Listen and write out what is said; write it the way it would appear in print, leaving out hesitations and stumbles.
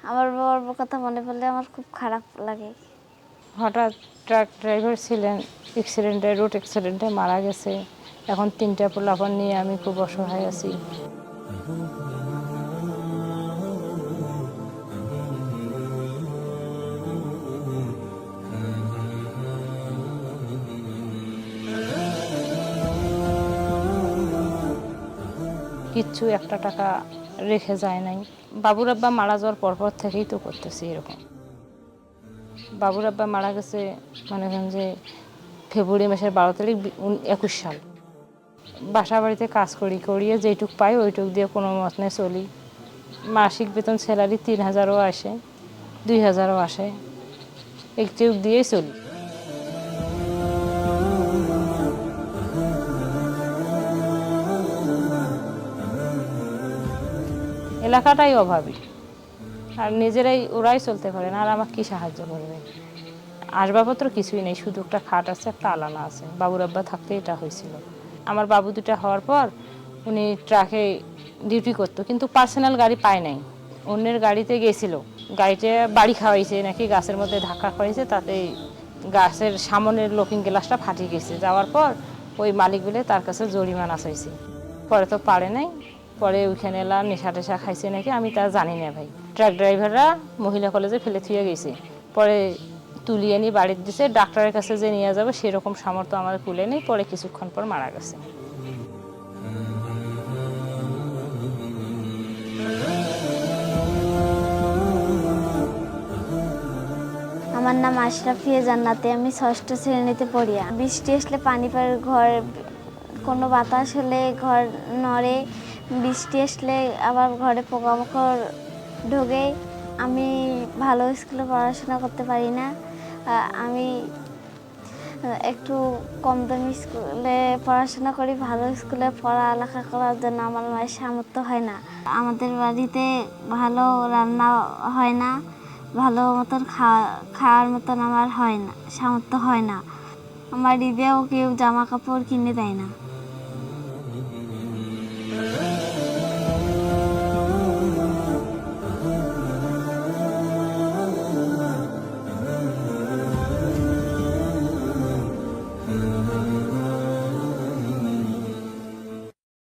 আমার বাবার কথা মনে পড়লে আমার খুব খারাপ লাগে। হঠাৎ ট্রাক ড্রাইভার ছিলেন, রোড অ্যাক্সিডেন্টে মারা গেছে। এখন 3টা পোলাপান নিয়ে আমি খুব অসহায় আছি। কিচ্ছু একটা টাকা রেখে যায় নাই। বাবুর আব্বা মারা যাওয়ার পরপর থেকেই তো করতেছি এরকম। বাবুর আব্বা মারা গেছে মনে করেন যে ফেব্রুয়ারি মাসের 12 তারিখ 21 সাল। বাসা বাড়িতে কাজ করিয়ে যেটুক পাই ওইটুক দিয়ে কোনো মতে চলি। মাসিক বেতন স্যালারি 3000ও আসে, 2000ও আসে, একটুক দিয়েই চলি। এলাকাটাই অভাবী, আর নিজেরাই ওরাই চলতে পারে না, আর আমাকে কি সাহায্য করবে? আসবাবপত্র কিছুই নেই, শুধু একটা খাট আছে, একটা আলানা আছে। বাবুর আব্বা থাকতে এটা হয়েছিল। আমার বাবু দুটা হওয়ার পর উনি ট্রাকে ডিউটি করতো, কিন্তু পার্সোনাল গাড়ি পায় নাই, অন্যের গাড়িতে গেছিল। গাড়িতে বাড়ি খাওয়াইছে নাকি, গাছের মধ্যে ধাক্কা খাওয়াইছে, তাতে গাছের সামনের লুকিং গ্লাসটা ফাটিয়ে গেছে। যাওয়ার পর ওই মালিক বলে তার কাছে জরিমানা চাইছে। পরে তো পারে নাই, পরে ওইখানে এলাম নেশা টেশা খাইছে নাকি, আমি তা জানি না ভাই। ট্রাক ড্রাইভাররা মহিলা কলেজে ফেলে থুয়ে গেছে, পরে তুলিয়ে নিয়ে বাড়িতে দিছে। ডাক্তারের কাছে যে নিয়ে যাবে সেরকম সামর্থ্য আমাদের কুলে নেই, পরে কিছুক্ষণ পর মারা গেছে। আমার নাম আশরাফিয়া জান্নাতে, আমি 6ষ্ঠ শ্রেণীতে পড়ি। বৃষ্টি আসলে পানি পড়ে, ঘর কোনো বাতাস হলে ঘর নড়ে, বৃষ্টি আসলে আবার ঘরে পোকামাকড় ঢোকে। আমি ভালো স্কুলে পড়াশোনা করতে পারি না। আমি একটু কম দামি স্কুলে পড়াশোনা করি। ভালো স্কুলে পড়ালেখা করার জন্য আমার মায়ের সামর্থ্য হয় না। আমাদের বাড়িতে ভালো রান্না হয় না, ভালো মতন খাওয়ার মতন আমার হয় না, সামর্থ্য হয় না। আমার ঈদেও কেউ জামা কাপড় কিনে দেয় না।